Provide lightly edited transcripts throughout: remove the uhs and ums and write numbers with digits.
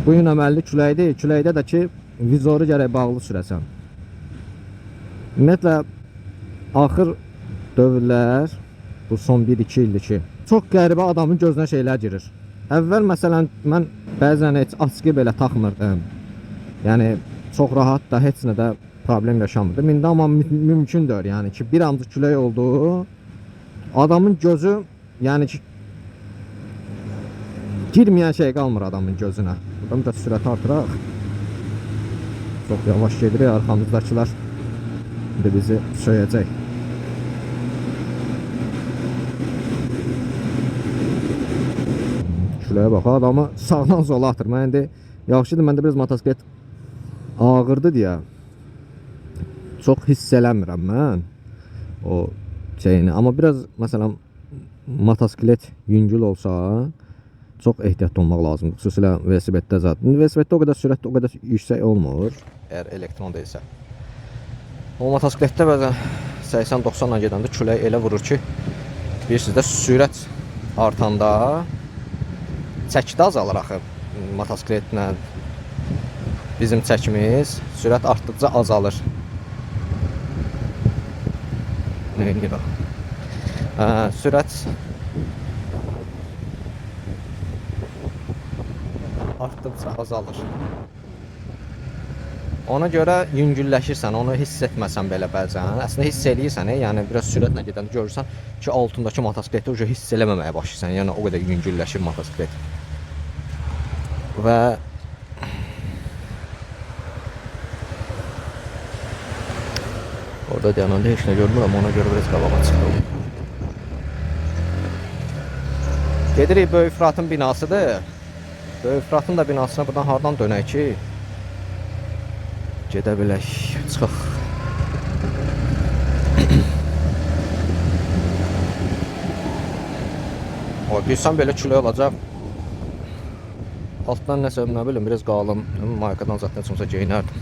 Bu yön əməlli külək deyil. Küləkdə də ki, vizoru gərək bağlı sürəsən. Ümumiyyətlə, axır dövrlər, bu son 1-2 ildir ki, çox qəribə adamın gözünə şeylər girir. Əvvəl məsələn, mən bəzən heç askı belə taxmırdım. Yəni, çox rahat da, heç nədə problem yaşamırdım. İndi amma mümkündür, yəni ki, bir ancaq külək oldu, adamın gözü, yəni ki, girməyən şey qalmır adamın gözünə. Buradan da sürəti artıraq. Çox yavaş gedirik, arxamızdakılar indi bizi söyəcək. Küləyə bax, adamı sağdan sola atır. Mən indi, yaxşıdır, məndə biraz motosiklet ağırdı deyə çox hiss eləmirəm mən o şeyini. Amma biraz, məsələn, motosiklet yüngül olsa, çox ehtiyatlı olmaq lazımdır. Xüsusilə velosipeddə zaten. Velosipeddə o qədər sürət o qədər yüksək olmur, əgər elektron deyilsə. O motosikletdə bəzən 80-90 ilə gedəndə külək elə vurur ki, bilirsiniz də, sürət artanda çəkidə azalır axı motosikletlə. Bizim çəkimiz sürət artdıqca azalır. Nə edir o? Sürət artdıqca azalır. Ona görə yüngülləşirsən, onu hiss etməsən belə bəzən. Əslində hiss eləyirsən, yəni biraz sürətlə gedəndə görürsən ki, altındakı motosikleti uca hiss eləməməyə başlayırsan. Yəni o qədər yüngülləşir motosiklet. Və orada dayananda heç nə görmürəm, ona görə biraz qabağa çıxdım. Gedirik Böyük Fıratın binasıdır. Böyük Fıratın da binasına buradan hardan dönək ki, gedə bilək, çıxıq. O, bilsən belə külək olacaq. Altdan nəsə, nə bilim, biraz qalım. Maykadan zaten çıxımsa geyinərdim.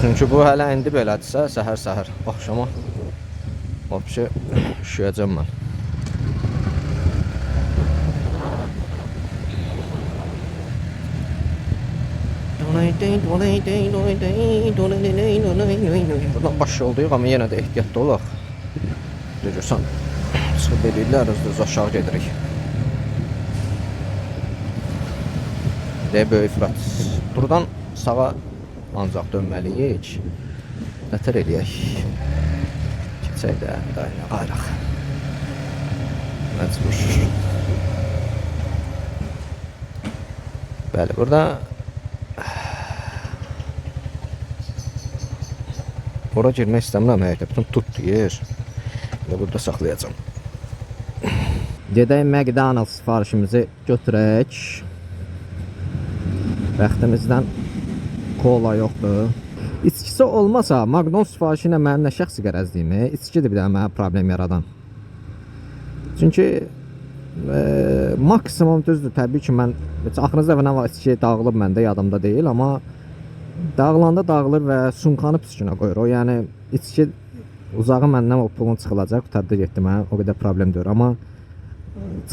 Çünki bu hələ indi belədirsə, səhər-səhər, axşama vəbşə üşüyəcəm mən. Buradan baş yoldayıq, amma yenə də ehtiyatlı olaq. Görürsən, çıxıb edirlər, düz aşağı gedirik. Böyük Fırat. Buradan sağa ancaq dönməliyik. Nətər eləyək? Keçək də, dayanaq, ayraq. Məcbur. Bəli, burada bura girmək istəmirəm, həyətə bütün tut deyir. Və burada saxlayacam. Gedək McDonald's sifarişimizi götürək. Bəxtimizdən kola yoxdur. İçkisi olmasa, McDonald's sifarişi ilə mənim nə şəxsi qərəzliyimi, içkidir bir də mənə problem yaradan. Çünki maksimum düzdür, təbii ki, mən axırıncı dəfə nə var, içki dağılıb məndə, yadımda deyil, amma dağılanda dağılır və sumkanı pis günə qoyur. O, yəni, içki uzağı məndən o pulun çıxılacaq, qutarda getdim, o qədər problem deyir. Amma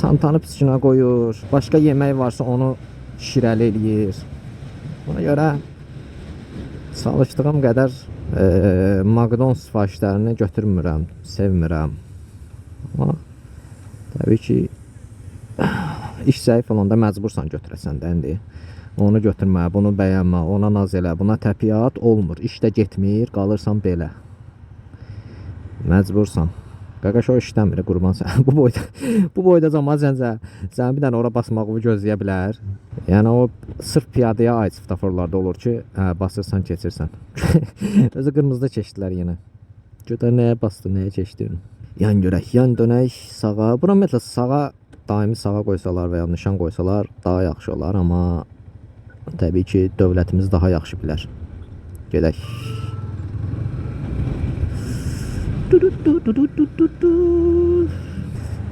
çantanı pis günə qoyur, başqa yemək varsa onu şirəli eləyir. Ona görə çalışdığım qədər McDonald's sifarişlərini götürmürəm, sevmirəm. Amma təbii ki, iş zəif olanda məcbursan götürəsən də indi. Onu götürmə, bunu bəyənmə, ona naz elə, buna təpiat olmur. İşdə getmir, qalırsan belə. Məcbursan. Qaqaş o işləmir, qurban sən. Bu boyda cəmaət sən bir dənə ora basmağı gözləyə bilər. Yəni o sırf piyadəyə aid svetoforlarda olur ki, basırsan, keçirsən. Özü qırmızıda keçdilər yenə. Götür nəyə bastı, nəyə keçdi? Yan görək, yan dönək sağa. Bura ümumiyyətlə sağa, daimi sağa qoysalar və ya nişan qoysalar daha yaxşı olar, amma təbii ki, dövlətimiz daha yaxşı bilər. Gedək.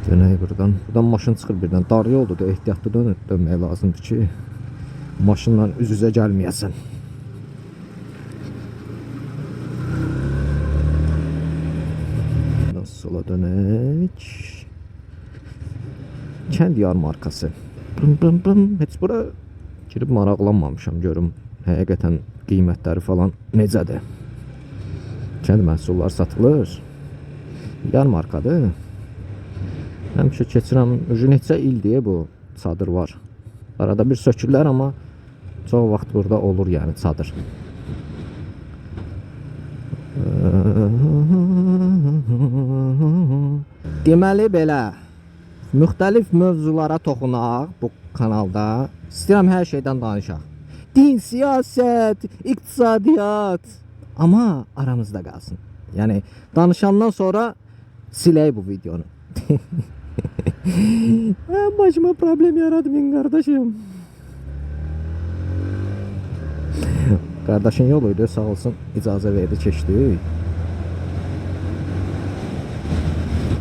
Dönək buradan. Buradan maşın çıxır birdən. Dar yoldur da, ehtiyatlı dönmək lazımdır ki, maşınla üz-üzə gəlməyəsən. sola dönək. Kənd yarmarkası. Bım bım. Heç bura girib maraqlanmamışam görüm həqiqətən qiymətləri falan necədir. Kənd məhsulları satılır. Yarmarkadır. Həmişə keçirəm. Neçə ildir bu çadır var. Arada bir sökürlər amma çox vaxt burada olur yəni çadır. Deməli belə müxtəlif mövzulara toxunaq bu kanalda. İstəyirəm hər şeydən danışaq. Din, siyasət, iqtisadiyyat. Amma aramızda qalsın. Yəni danışandan sonra silək bu videonu. Başıma problem yaratmayın kardeşim. Kardeşin yoluydu, sağ olsun icazə verdi, keçdik.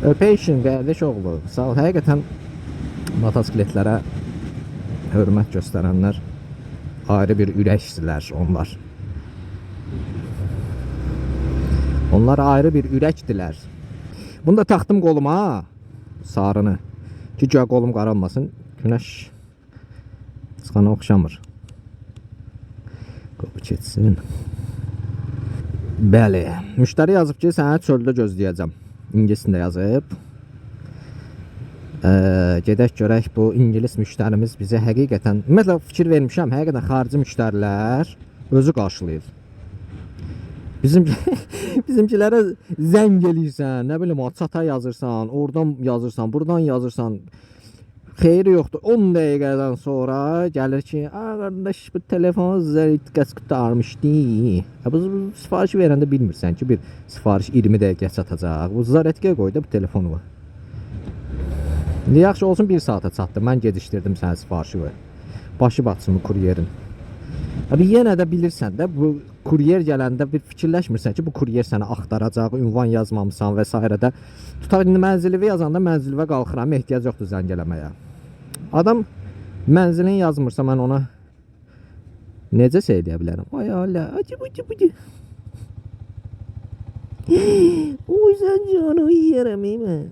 Öpeyşin qardaş oğlu, sağ ol. Həqiqətən motosikletlərə hörmət göstərənlər ayrı bir ürəkdirlər onlar. Onlar ayrı bir ürəkdirlər. Bunu da taxdım qoluma, sarını. Ki göy qolum qaranmasın, günəş çıxana oxşamır. Qobu keçsin. Bəli, müştəri yazıb ki, səni çöldə gözləyəcəm. İngilisində yazıb. Gedək görək bu İngilis müştərimiz bizə həqiqətən, ümumiyyətlə fikir vermişəm, həqiqətən xarici müştərilər özü qarşılayır. Bizimkilərə zəng eləyirsən, nə bilim, çata yazırsan, oradan yazırsan, buradan yazırsan. Xeyri yoxdur. 10 dəqiqədən sonra gəlir ki, qardaş, bu telefon zərət qurtarmışdı. Bu sifariş verəndə bilmirsən ki, bir sifariş 20 dəqiqə çatacaq. Bu zərətə qoy da bu telefonu. Yaxşı olsun 1 saata çatdı. Mən gedişdirdim sənə sifarişi ver. Başı batsın bu kuryerin. Abi yenə də bilirsən də bu kuryer gələndə bir fikirləşmirsən ki, bu kuryer səni axtaracaq, ünvan yazmamısan və s. də. Tutaq indi mənzilivə yazanda mənzilivə qalxıram, ehtiyac yoxdur zəng eləməyə. Adam mənzilini yazmırsa mən ona necə şey deyə bilərəm? Ay Allah, acı. Oy sən canı yiyərəm mən.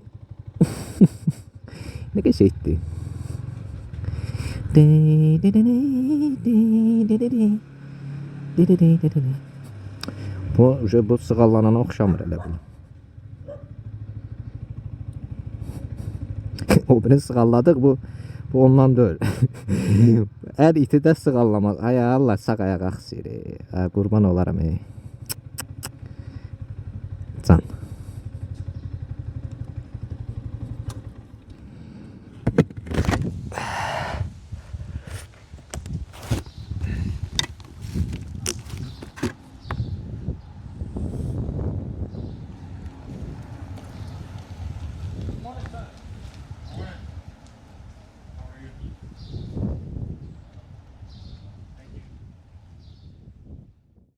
Nə qəşəkdir. Bu sığallanana oxşamır elə bil. O birini sığalladıq, bu ondan deyil. Hər iti də sığallamaz. Ay Allah, sağ ayaq axsır. Qurban olaram. Can.